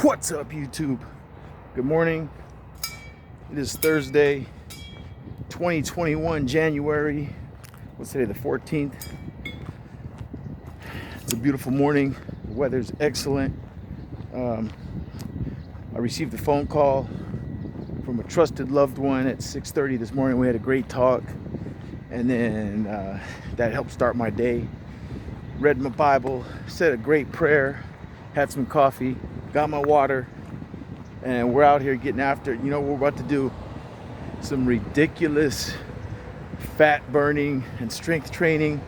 What's up, YouTube? Good morning. It is Thursday, 2021, January. What's today, the 14th? It's a beautiful morning. The weather's excellent. I received a phone call from a trusted loved one at 6:30 this morning. We had a great talk, and then that helped start my day. Read my Bible, said a great prayer, had some coffee, got my water, and we're out here getting after it. You know, we're about to do some ridiculous fat burning and strength training,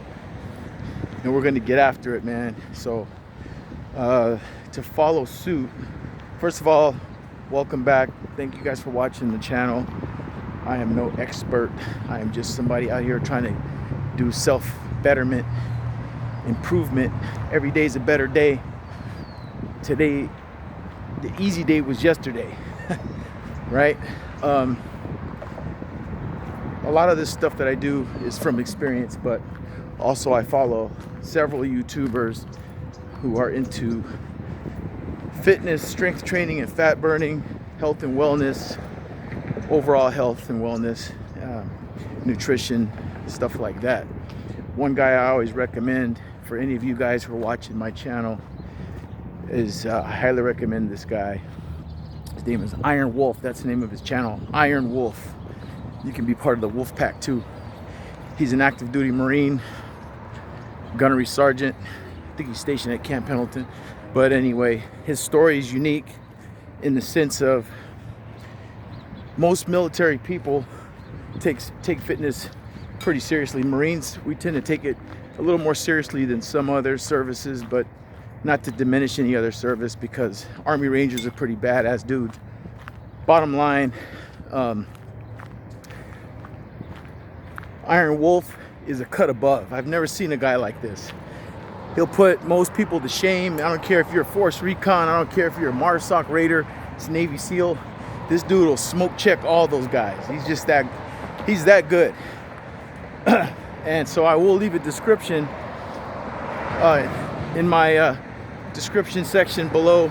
and we're going to get after it, man. So to follow suit, first of all, welcome back. Thank you guys for watching the channel. I am no expert. I am just somebody out here trying to do self-betterment, improvement. Every day is a better day. Today, the easy day was yesterday, right? A lot of this stuff that I do is from experience, but also I follow several YouTubers who are into fitness, strength training, and fat burning, health and wellness, overall health and wellness, nutrition, stuff like that. One guy I always recommend for any of you guys who are watching my channel is I highly recommend this guy. His name is Iron Wolf. That's the name of his channel, Iron Wolf. You can be part of the Wolf Pack too. He's an active duty Marine, gunnery sergeant. I think he's stationed at Camp Pendleton. But anyway, his story is unique in the sense of most military people take fitness pretty seriously. Marines, we tend to take it a little more seriously than some other services, but not to diminish any other service, because Army Rangers are pretty badass dudes. Bottom line, Iron Wolf is a cut above. I've never seen a guy like this. He'll put most people to shame. I don't care if you're a Force Recon, I don't care if you're a MARSOC Raider, it's Navy SEAL. This dude will smoke check all those guys. He's that good. And so I will leave a description in my description section below,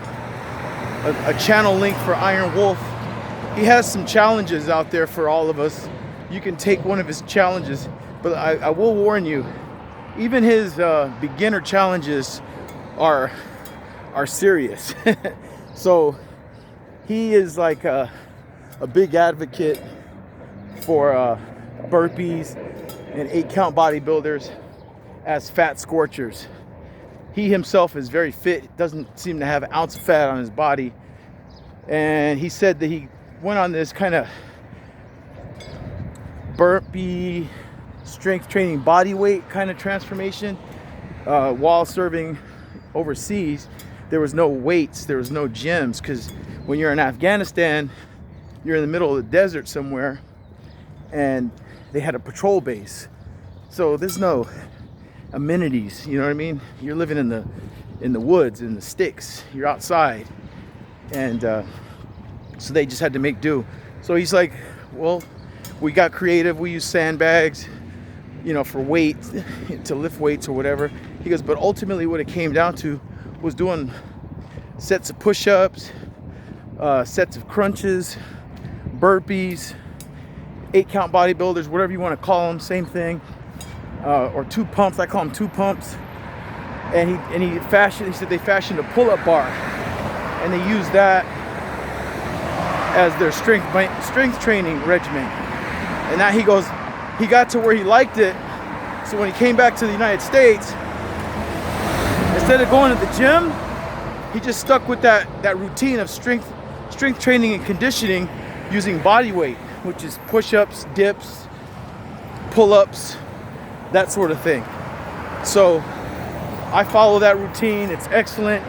a channel link for Iron Wolf. He has some challenges out there for all of us. You can take one of his challenges, but I will warn you, even his beginner challenges are serious. So he is like a big advocate for burpees and 8-count bodybuilders as fat scorchers. He himself is very fit, doesn't seem to have an ounce of fat on his body. And he said that he went on this kind of burpee strength training body weight kind of transformation while serving overseas. There was no weights, there was no gyms, because when you're in Afghanistan, you're in the middle of the desert somewhere, and they had a patrol base. So there's no amenities, you know what I mean? You're living in the woods, in the sticks, you're outside. And so they just had to make do. So he's like, well, we got creative, we use sandbags, you know, for weight, to lift weights or whatever. He goes, but ultimately what it came down to was doing sets of push-ups, sets of crunches, burpees, 8-count bodybuilders, whatever you want to call them, same thing. Or 2 pumps, I call them 2 pumps. And he said they fashioned a pull-up bar, and they used that as their strength training regimen. And now he goes, he got to where he liked it. So when he came back to the United States, instead of going to the gym, he just stuck with that routine of strength training and conditioning using body weight, which is push-ups, dips, pull-ups, that sort of thing. So I follow that routine. It's excellent.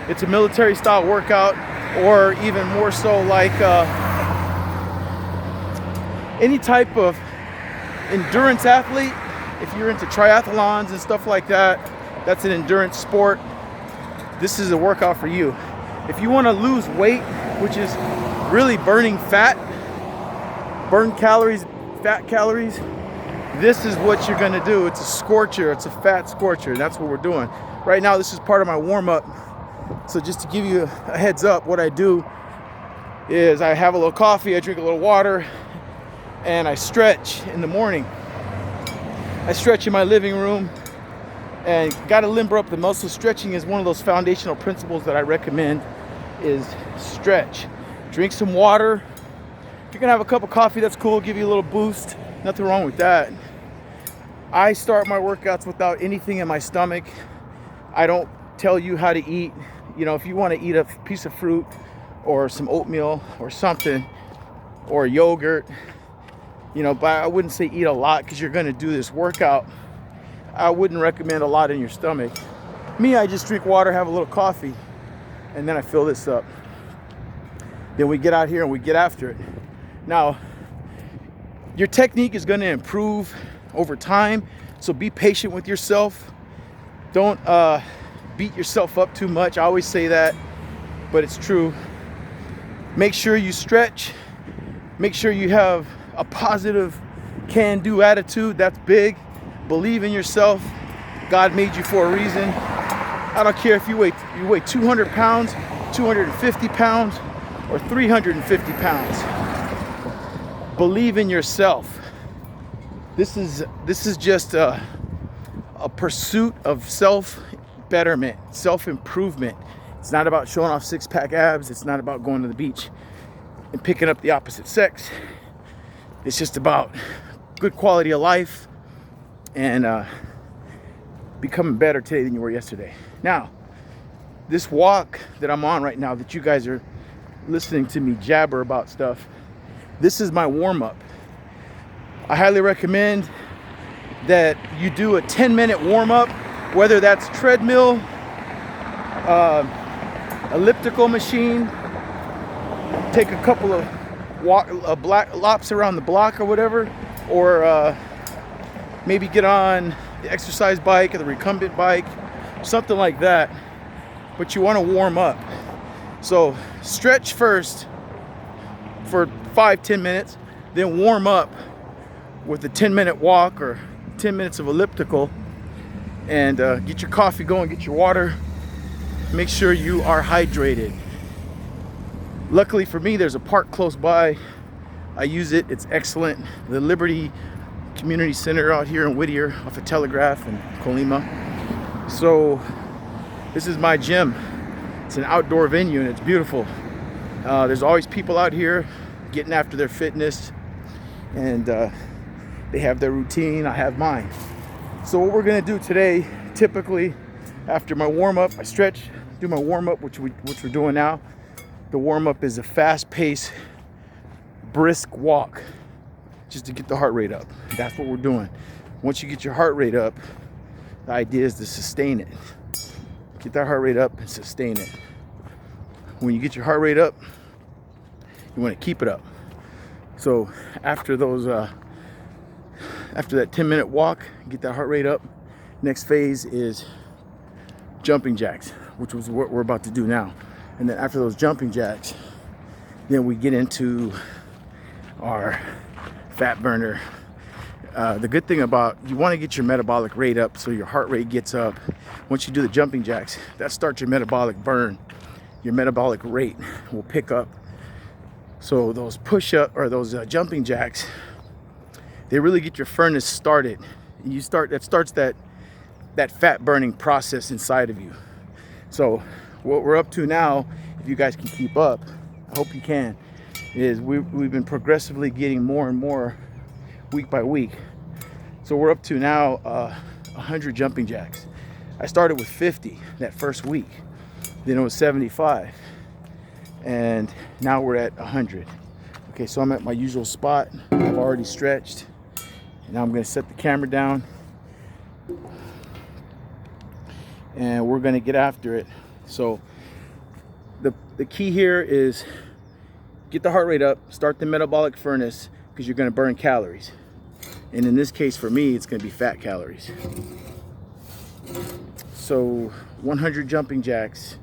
It's a military style workout, or even more so like any type of endurance athlete. If you're into triathlons and stuff like that, that's an endurance sport. This is a workout for you. If you want to lose weight, which is really burning fat, burn calories, fat calories, this is what you're gonna do. It's a scorcher, it's a fat scorcher. That's what we're doing. Right now, this is part of my warm-up So just to give you a heads up, what I do is I have a little coffee, I drink a little water, and I stretch in the morning. I stretch in my living room and got to limber up the muscles. Stretching is one of those foundational principles that I recommend is stretch. Drink some water. If you're gonna have a cup of coffee, that's cool, give you a little boost. Nothing wrong with that. I start my workouts without anything in my stomach. I don't tell you how to eat. You know, if you want to eat a piece of fruit or some oatmeal or something, or yogurt, you know, but I wouldn't say eat a lot because you're going to do this workout. I wouldn't recommend a lot in your stomach. Me, I just drink water, have a little coffee, and then I fill this up. Then we get out here and we get after it. Now, your technique is going to improve over time, so be patient with yourself. Don't beat yourself up too much. I always say that, but it's true. Make sure you stretch. Make sure you have a positive can-do attitude. That's big. Believe in yourself. God made you for a reason. I don't care if you weigh 200 pounds, 250 pounds, or 350 pounds. Believe in yourself. This is just a pursuit of self-betterment, self-improvement. It's not about showing off six-pack abs. It's not about going to the beach and picking up the opposite sex. It's just about good quality of life and becoming better today than you were yesterday. Now, this walk that I'm on right now, that you guys are listening to me jabber about stuff, this is my warm-up. I highly recommend that you do a 10-minute warm-up, whether that's treadmill, elliptical machine, take a couple of laps around the block or whatever, or maybe get on the exercise bike or the recumbent bike, something like that. But you want to warm up. So stretch first for 5-10 minutes, then warm up with a 10-minute walk or 10 minutes of elliptical, and get your coffee going, get your water. Make sure you are hydrated. Luckily for me, there's a park close by. I use it, it's excellent. The Liberty Community Center out here in Whittier off of Telegraph and Colima. So this is my gym. It's an outdoor venue and it's beautiful. There's always people out here getting after their fitness, and they have their routine, I have mine. So what we're gonna do today, typically after my warm-up, I stretch, do my warm-up, which we're doing now. The warm-up is a fast-paced, brisk walk, just to get the heart rate up. That's what we're doing. Once you get your heart rate up, the idea is to sustain it. Get that heart rate up and sustain it. When you get your heart rate up, you want to keep it up. So after that 10-minute walk, get that heart rate up. Next phase is jumping jacks, which was what we're about to do now. And then after those jumping jacks, then we get into our fat burner. The good thing about, you want to get your metabolic rate up so your heart rate gets up. Once you do the jumping jacks, that starts your metabolic burn. Your metabolic rate will pick up. So those push-up or those jumping jacks, they really get your furnace started. That starts that fat burning process inside of you. So what we're up to now, if you guys can keep up, I hope you can, is we've been progressively getting more and more week by week. So we're up to now 100 jumping jacks. I started with 50 that first week, then it was 75, and now we're at 100. Okay, so I'm at my usual spot. I've already stretched. Now I'm going to set the camera down, and we're going to get after it. So the key here is get the heart rate up, start the metabolic furnace, because you're going to burn calories. And in this case for me, it's going to be fat calories. So 100 jumping jacks.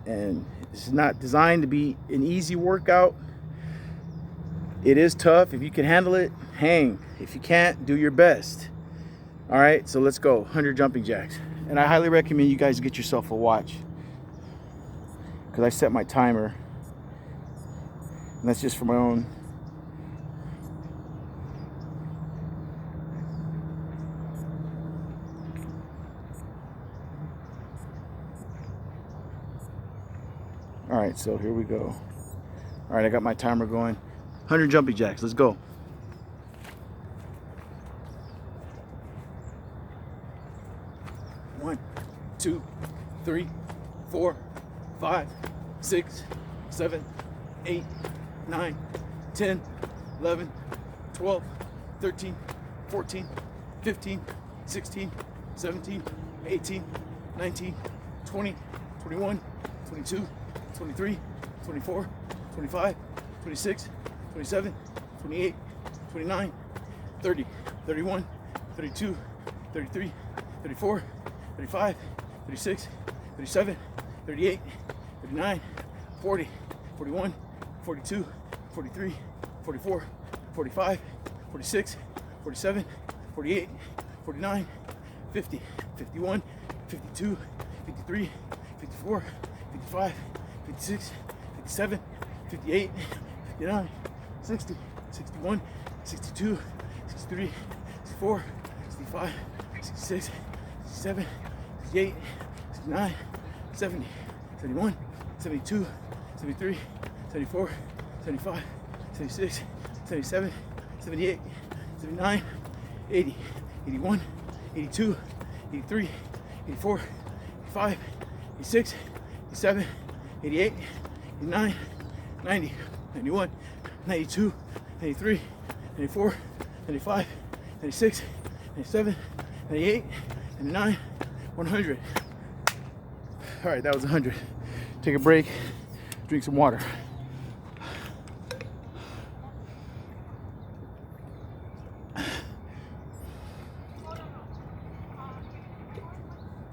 And it's not designed to be an easy workout. It is tough. If you can handle it, hang. If you can't, do your best. All right, so let's go. 100 jumping jacks. And I highly recommend you guys get yourself a watch, because I set my timer, and that's just for my own. All right, so here we go. All right, I got my timer going. 100 jumping jacks, let's go. 1, 2, 3, 4, 5, 6, 7, 8, 9, 10, 11, 12, 13, 14, 15, 16, 17, 18, 19, 20, 21, 22, 23, 24, 25, 26, 27, 28, 29, 30, 31, 32, 33, 34, 35, 36, 37, 38, 39, 40, 41, 42, 43, 44, 45, 46, 47, 48, 49, 50, 51, 52, 53, 54, 55, 56, 57, 58, 59, 60, 61, 62, 63, 64, 65, 66, 67, 68, 69, 70, 71, 72, 73, 74, 75, 76, 77, 78, 79, 80, 81, 82, 83, 84, 85, 86, 87, 88, 89, 90, 91, 92, 93, 94, 95, 96, 97, 98, 99, 100. All right, that was 100. Take a break, drink some water.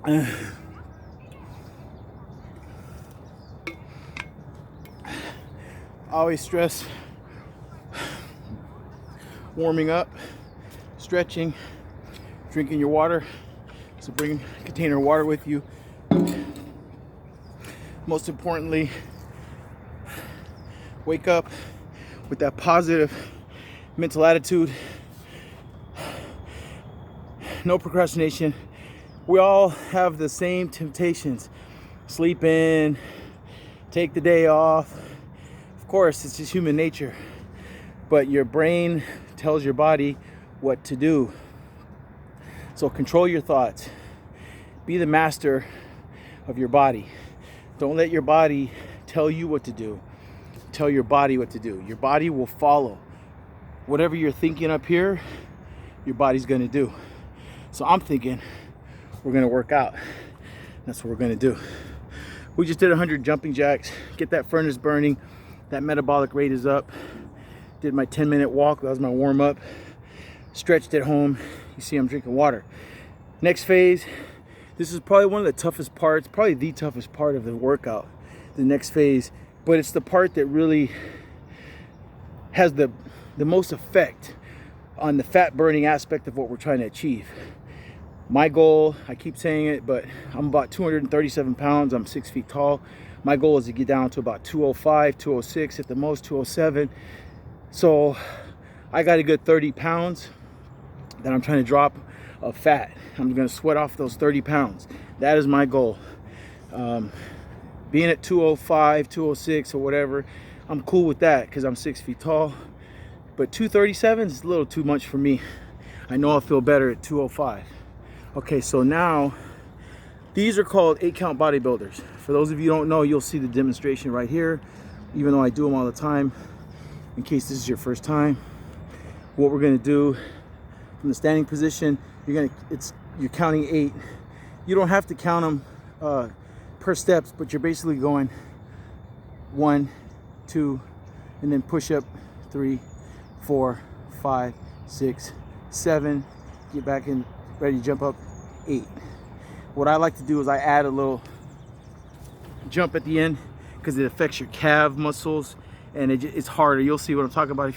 I always stress warming up, stretching, drinking your water. So bring a container of water with you. Most importantly, wake up with that positive mental attitude. No procrastination. We all have the same temptations. Sleep in, take the day off. Of course, it's just human nature. But your brain tells your body what to do. So control your thoughts. Be the master of your body. Don't let your body tell you what to do. Tell your body what to do. Your body will follow. Whatever you're thinking up here, your body's gonna do. So I'm thinking we're gonna work out. That's what we're gonna do. We just did 100 jumping jacks. Get that furnace burning. That metabolic rate is up. Did my 10-minute walk. That was my warm up. Stretched at home. You see I'm drinking water. Next phase. This is probably one of the toughest parts, probably the toughest part of the workout, the next phase, but it's the part that really has the most effect on the fat burning aspect of what we're trying to achieve. My goal, I keep saying it, but I'm about 237 pounds, I'm 6 feet tall. My goal is to get down to about 205, 206, at the most 207. So I got a good 30 pounds that I'm trying to drop of fat. I'm gonna sweat off those 30 pounds. That is my goal. Being at 205, 206 or whatever, I'm cool with that because I'm 6 feet tall. But 237 is a little too much for me. I know I'll feel better at 205. Okay, so now these are called 8-count bodybuilders. For those of you who don't know, you'll see the demonstration right here, even though I do them all the time. In case this is your first time, what we're gonna do from the standing position, you're counting 8. You don't have to count them per steps, but you're basically going 1, 2, and then push up 3, 4, 5, 6, 7. Get back in, ready to jump up 8. What I like to do is I add a little jump at the end because it affects your calf muscles and it's harder. You'll see what I'm talking about.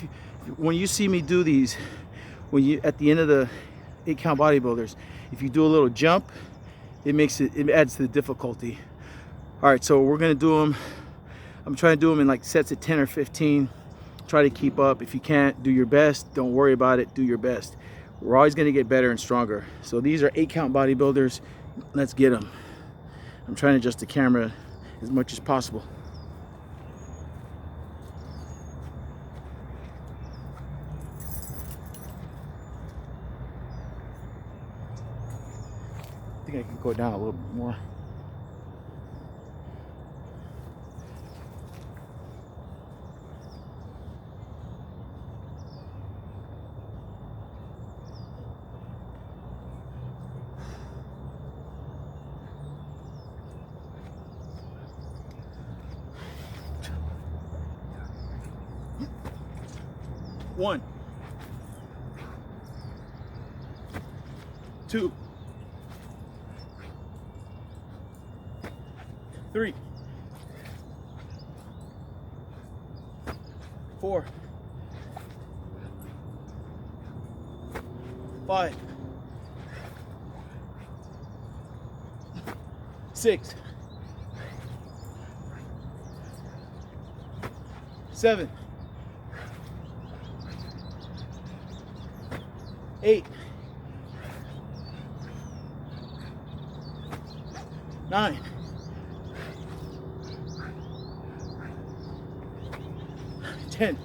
When you see me do these, at the end of the 8-count bodybuilders, if you do a little jump, it adds to the difficulty. All right, so we're gonna do them. I'm trying to do them in like sets of 10 or 15. Try to keep up. If you can't, do your best. Don't worry about it. Do your best. We're always gonna get better and stronger. So these are 8-count bodybuilders. Let's get them. I'm trying to adjust the camera as much as possible. I think I can go down a little bit more. One, two, three, 4, 5, 6, 7, 8, 9, 10.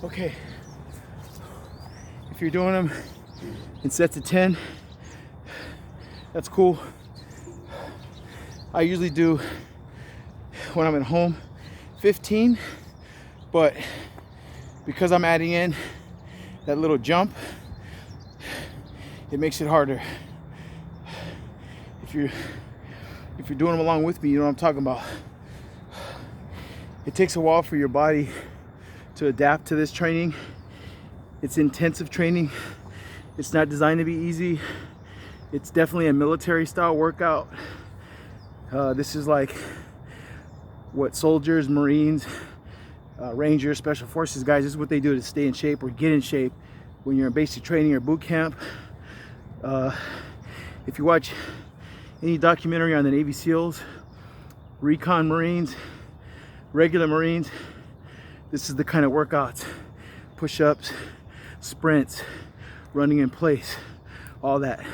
Okay. If you're doing them in sets of 10, that's cool. I usually do, when I'm at home, 15, but because I'm adding in that little jump, it makes it harder. If you're doing them along with me, you know what I'm talking about. It takes a while for your body to adapt to this training. It's intensive training. It's not designed to be easy. It's definitely a military style workout. This is like what soldiers, Marines, Rangers, Special Forces guys, this is what they do to stay in shape or get in shape when you're in basic training or boot camp. If you watch any documentary on the Navy SEALs, recon Marines, regular Marines, this is the kind of workouts: push-ups, sprints, running in place, all that.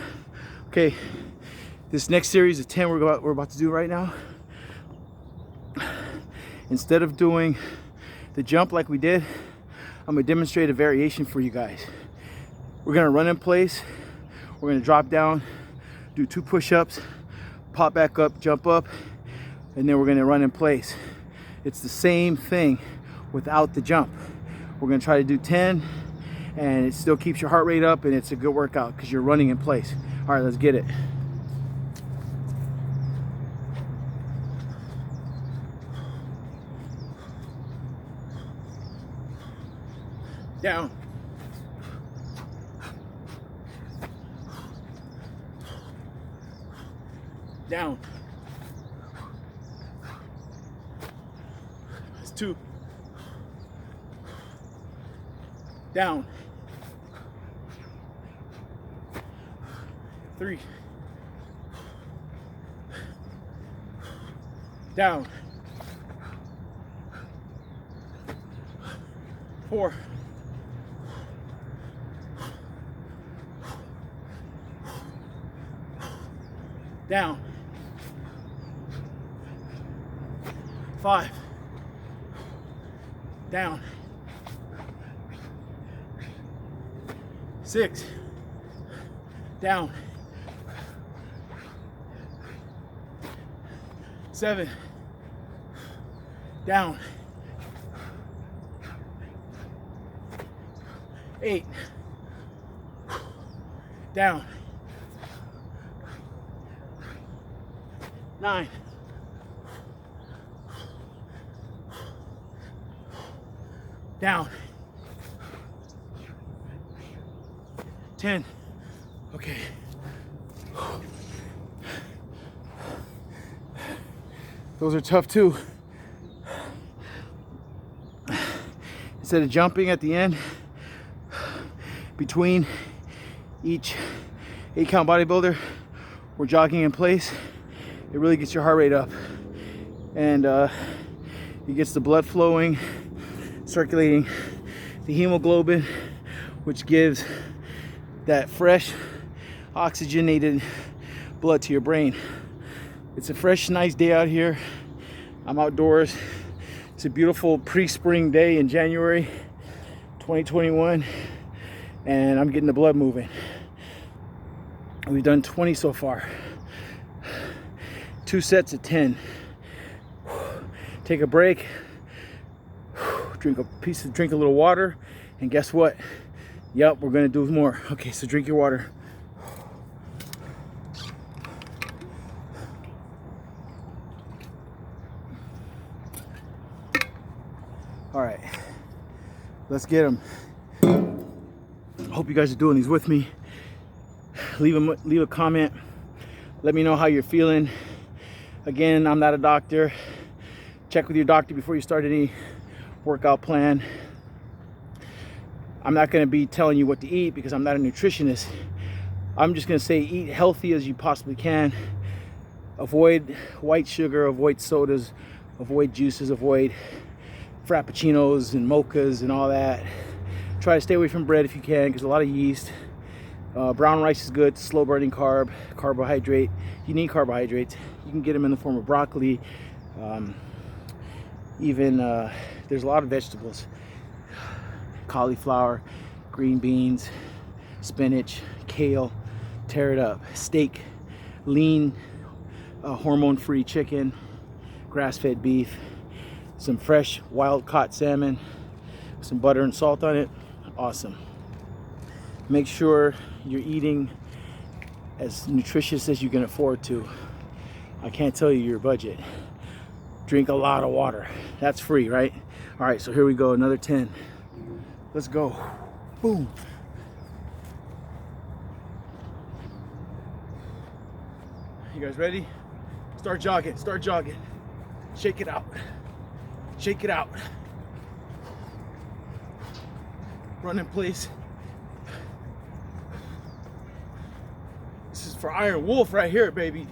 Okay, this next series of 10 we're about to do right now, instead of doing the jump like we did, I'm gonna demonstrate a variation for you guys. We're gonna run in place, we're gonna drop down, do 2 push-ups, pop back up, jump up, and then we're gonna run in place. It's the same thing without the jump. We're gonna try to do 10, and it still keeps your heart rate up, and it's a good workout because you're running in place. All right, let's get it. Down. Down. That's 2. Down. 3. Down. 4. Down. 5. Down. 6. Down. 7. Down. 8. Down. 9. Down. 10. Okay. Those are tough too. Instead of jumping at the end, between each 8-count bodybuilder, we're jogging in place, it really gets your heart rate up, and it gets the blood flowing, circulating the hemoglobin, which gives that fresh oxygenated blood to your brain. It's a fresh, nice day out here. I'm outdoors. It's a beautiful pre-spring day in January 2021, and I'm getting the blood moving. We've done 20 so far. 2 sets of 10. Take a break, drink a little water, and guess what? Yep, we're gonna do more. Okay, so drink your water. All right, let's get them. Hope you guys are doing these with me. Leave a comment. Let me know how you're feeling. Again, I'm not a doctor. Check with your doctor before you start any workout plan. I'm not going to be telling you what to eat because I'm not a nutritionist. I'm just going to say eat healthy as you possibly can. Avoid white sugar, avoid sodas, avoid juices, avoid frappuccinos and mochas and all that. Try to stay away from bread if you can, because a lot of yeast. Brown rice is good, slow burning carbohydrate. You need carbohydrates. You can get them in the form of broccoli. There's a lot of vegetables. Cauliflower, green beans, spinach, kale. Tear it up. Steak, lean, hormone-free chicken, grass-fed beef, some fresh wild-caught salmon, some butter and salt on it. Awesome. Make sure you're eating as nutritious as you can afford to. I can't tell you your budget. Drink a lot of water. That's free, right? All right, so here we go, another 10. Let's go. Boom. You guys ready? Start jogging, start jogging. Shake it out. Shake it out. Run in place. This is for Iron Wolf right here, baby.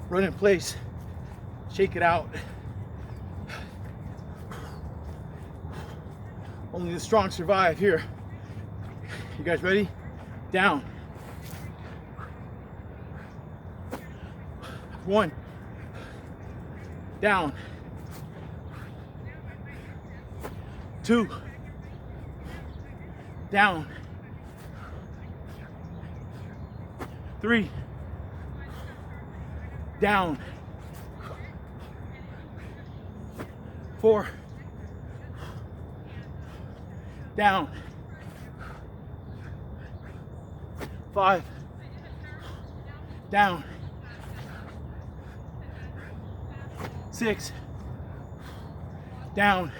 Run in place. Shake it out. Only the strong survive here. You guys ready? Down. 1. Down. 2. Down. 3. Down. 4. Down. 5. Down. 6. Down.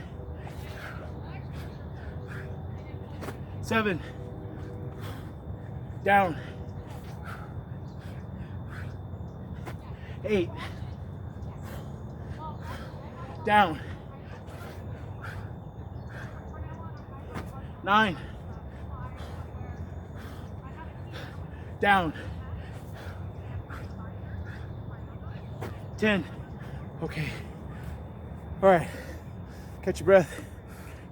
7. Down. 8. Down. 9. Down. 10. Okay. All right. Catch your breath.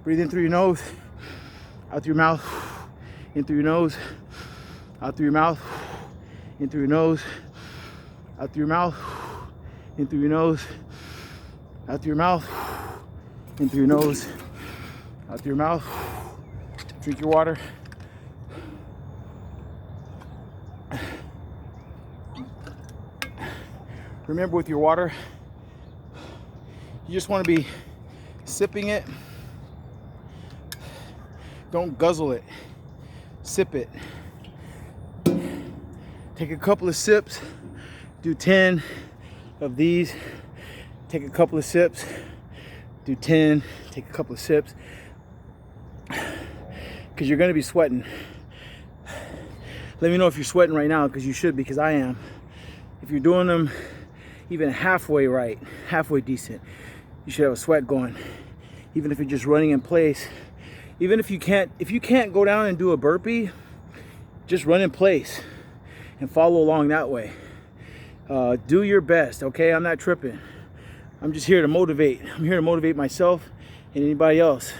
Breathe in through your nose, out through your mouth, in through your nose, out through your mouth, in through your nose, out through your mouth, in through your nose, out through your mouth, in through your nose, out through your mouth. Drink your water. Remember, with your water, you just want to be sipping it. Don't guzzle it. Sip it. Take a couple of sips. Do 10 of these. Take a couple of sips. Do 10. Take a couple of sips. Because you're going to be sweating. Let me know if you're sweating right now, because you should, because I am. If you're doing them even halfway right, halfway decent, you should have a sweat going. Even if you're just running in place. Even if you can't go down and do a burpee, just run in place. and follow along that way. Do your best, okay? I'm not tripping. I'm just here to motivate. I'm here to motivate myself and anybody else.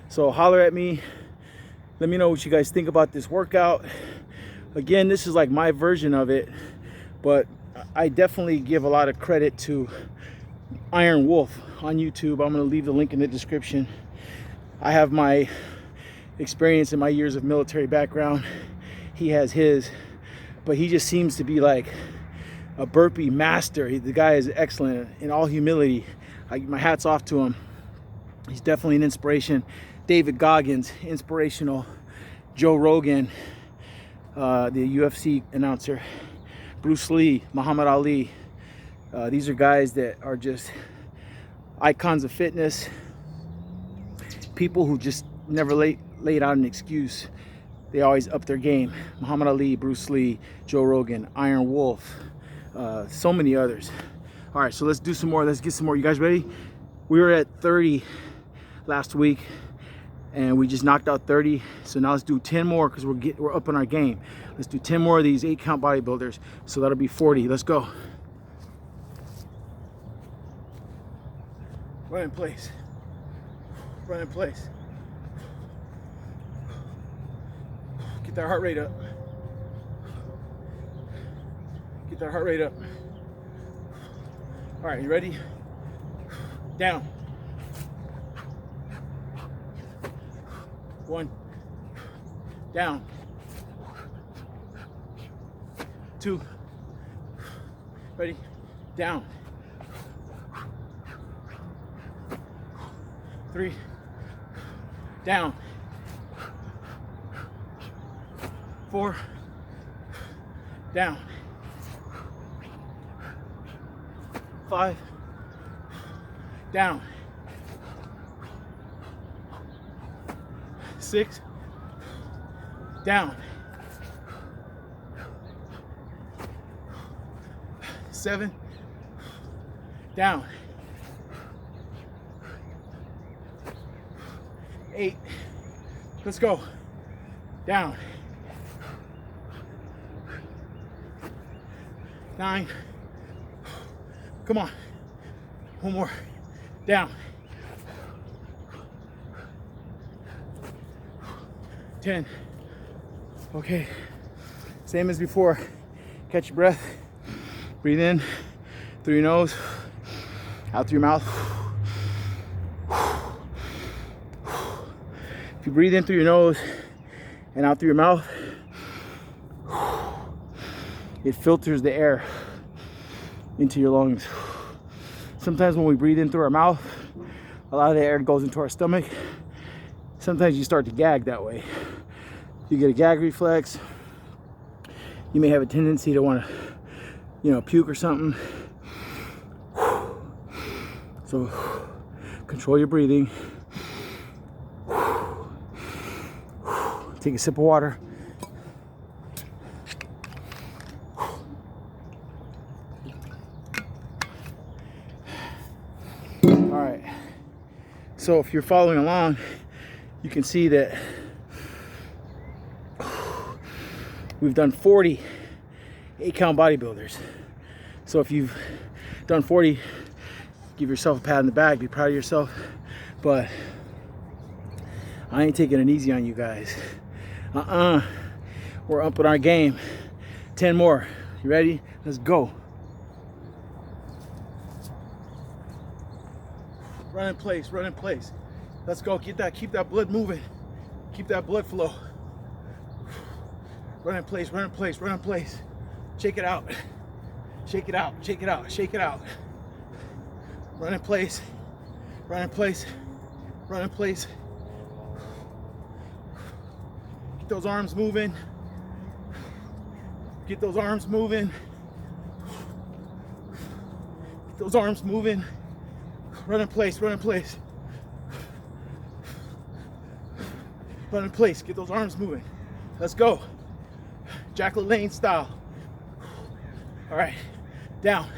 So holler at me. Let me know what you guys think about this workout. Again, this is like my version of it, but I definitely give a lot of credit to Iron Wolf on YouTube. I'm going to leave the link in the description. I have my experience in my years of military background. He has his, but he just seems to be like a burpee master. The guy is excellent in all humility. My hat's off to him. He's definitely an inspiration. David Goggins, inspirational. Joe Rogan, the UFC announcer. Bruce Lee, Muhammad Ali. These are guys that are just icons of fitness. People who just never laid out an excuse. They always up their game. Muhammad Ali, Bruce Lee, Joe Rogan, Iron Wolf, so many others. All right, so let's do some more. Let's get some more. You guys ready? We were at 30 last week, and we just knocked out 30. So now let's do 10 more because we're up on our game. Let's do 10 more of these 8-count bodybuilders. So that'll be 40. Let's go. Run in place. Run in place. Get that heart rate up. Get that heart rate up. All right, you ready? Down. 1. Down. 2. Ready? Down. 3. Down. 4. Down. 5. Down. 6. Down. 7. Down. 8. Let's go. Down. 9. Come on. One more. Down. 10. Okay. Same as before. Catch your breath. Breathe in through your nose, out through your mouth. If you breathe in through your nose and out through your mouth, it filters the air into your lungs. Sometimes when we breathe in through our mouth, a lot of the air goes into our stomach. Sometimes you start to gag that way. You get a gag reflex. You may have a tendency to want to, puke or something. So control your breathing. Take a sip of water. All right. So if you're following along, you can see that we've done 40 8-count bodybuilders. So if you've done 40, give yourself a pat on the back, be proud of yourself. But I ain't taking it easy on you guys. We're up in our game. 10 more. You ready? Let's go. Run in place, run in place. Let's go. Keep that blood moving. Keep that blood flow. Run in place, run in place, run in place. Shake it out. Shake it out, shake it out, shake it out. Run in place, run in place, run in place. Get those arms moving. Get those arms moving. Get those arms moving. Run in place, run in place. Run in place, get those arms moving. Let's go. Jack LaLanne style. All right, down.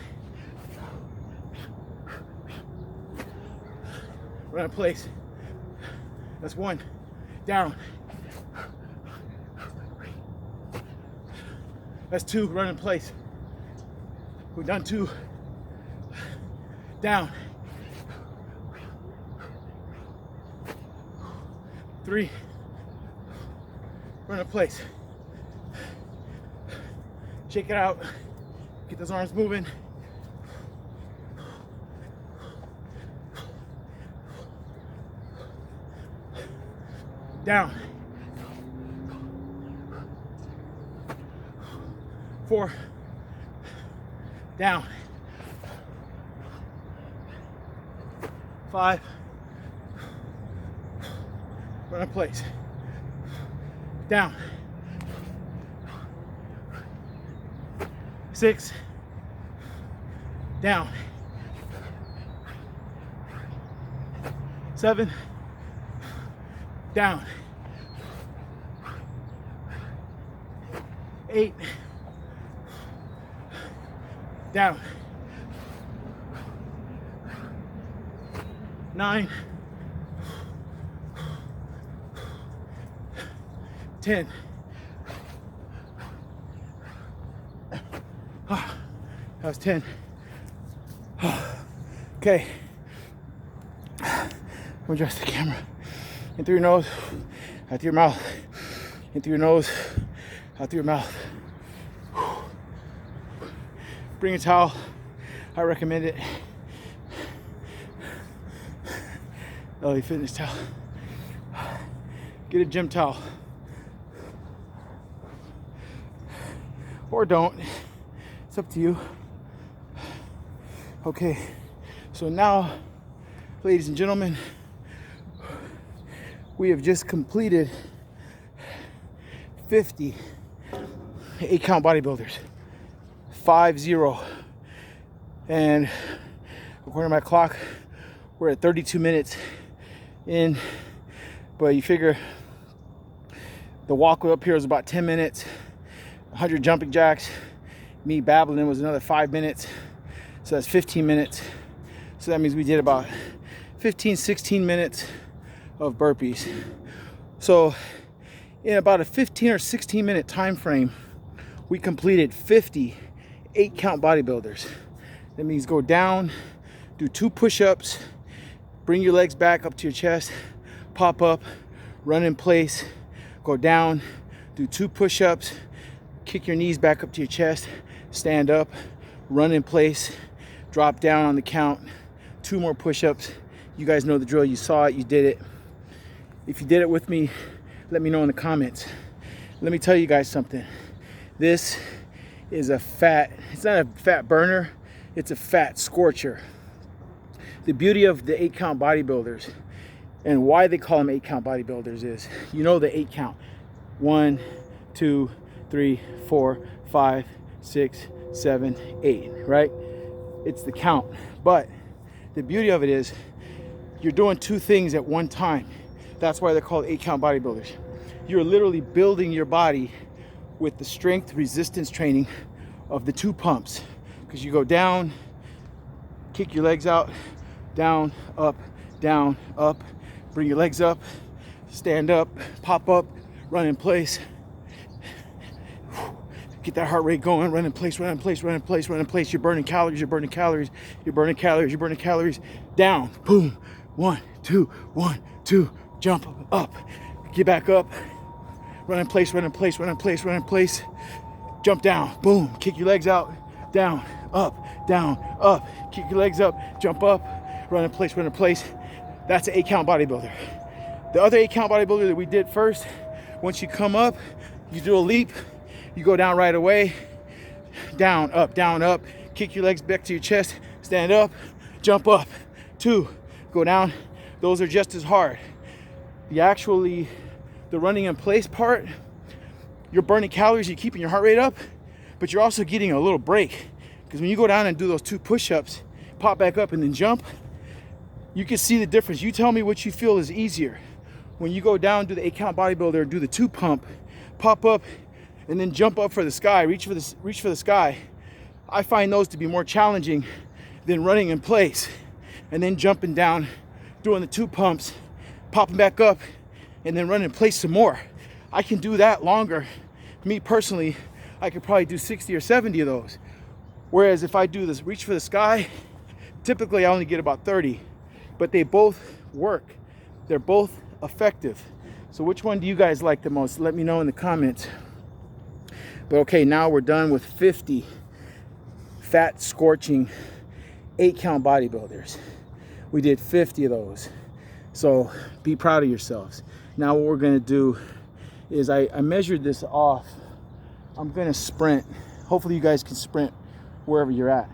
Run in place. That's 1. Down. That's 2, run in place. We've done 2. Down. 3, run in place. Shake it out. Get those arms moving. Down. 4, down. 5, run in place. Down. 6, down. 7, down. 8, down. 9, 10. That was 10. Okay. I'm gonna adjust the camera. In through your nose, out through your mouth. In through your nose, out through your mouth. Bring a towel. I recommend it. LA Fitness towel. Get a gym towel. Or don't. It's up to you. Okay, so now, ladies and gentlemen, we have just completed 50 8-count bodybuilders. 5-0. And according to my clock, we're at 32 minutes in. But you figure the walk up here was about 10 minutes. 100 jumping jacks. Me babbling was another 5 minutes. So that's 15 minutes. So that means we did about 15, 16 minutes of burpees. So in about a 15 or 16 minute time frame, we completed 50 8-count bodybuilders. That means go down, do 2 push-ups, bring your legs back up to your chest, pop up, run in place, go down, do 2 push-ups, kick your knees back up to your chest, stand up, run in place, drop down on the count, 2 more push-ups. You guys know the drill. You saw it, you did it. If you did it with me, let me know in the comments. Let me tell you guys something. This is it's not a fat burner, it's a fat scorcher. The beauty of the 8-count bodybuilders and why they call them 8-count bodybuilders is, you know, the 8 count. 1, 2, 3, 4, 5, 6, 7, 8, right? It's the count. But the beauty of it is you're doing 2 things at one time. That's why they're called 8-count bodybuilders. You're literally building your body with the strength resistance training of the 2 pumps. Because you go down, kick your legs out, down, up, bring your legs up, stand up, pop up, run in place. Get that heart rate going, run in place, run in place, run in place, run in place. You're burning calories, you're burning calories, you're burning calories, you're burning calories. Down, boom, 1, 2, 1, 2, jump up, get back up, run in place, run in place, run in place, run in place. Jump down, boom, kick your legs out, down, up, kick your legs up, jump up, run in place, run in place. That's an 8-count bodybuilder. The other 8-count bodybuilder that we did first, once you come up, you do a leap, you go down right away, down, up, kick your legs back to your chest, stand up, jump up, 2, go down. Those are just as hard. The running in place part, you're burning calories, you're keeping your heart rate up, but you're also getting a little break. Because when you go down and do those 2 push-ups, pop back up and then jump, you can see the difference. You tell me what you feel is easier. When you go down, do the 8-count bodybuilder, do the 2 pump, pop up, and then jump up for the sky, reach for the sky. I find those to be more challenging than running in place and then jumping down, doing the 2 pumps, popping back up, and then running in place some more. I can do that longer. Me personally, I could probably do 60 or 70 of those. Whereas if I do this reach for the sky, typically I only get about 30. But they both work. They're both effective. So which one do you guys like the most? Let me know in the comments. But okay, now we're done with 50 fat scorching 8-count bodybuilders. We did 50 of those. So be proud of yourselves. Now what we're gonna do is I measured this off. I'm gonna sprint. Hopefully you guys can sprint wherever you're at.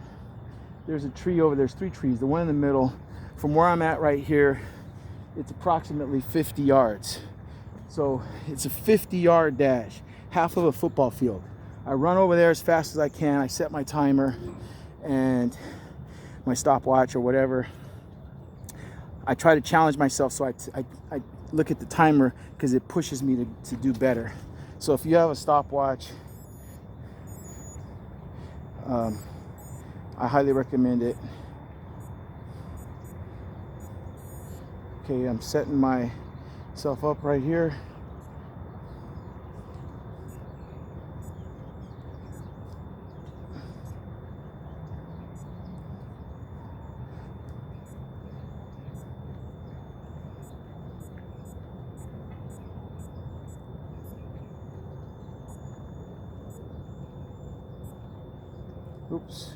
There's a tree over there. There's 3 trees. The one in the middle, from where I'm at right here, it's approximately 50 yards. So it's a 50-yard dash, half of a football field. I run over there as fast as I can. I set my timer and my stopwatch or whatever. I try to challenge myself, so I look at the timer because it pushes me to do better. So if you have a stopwatch, I highly recommend it. Okay, I'm setting myself up right here. Oops.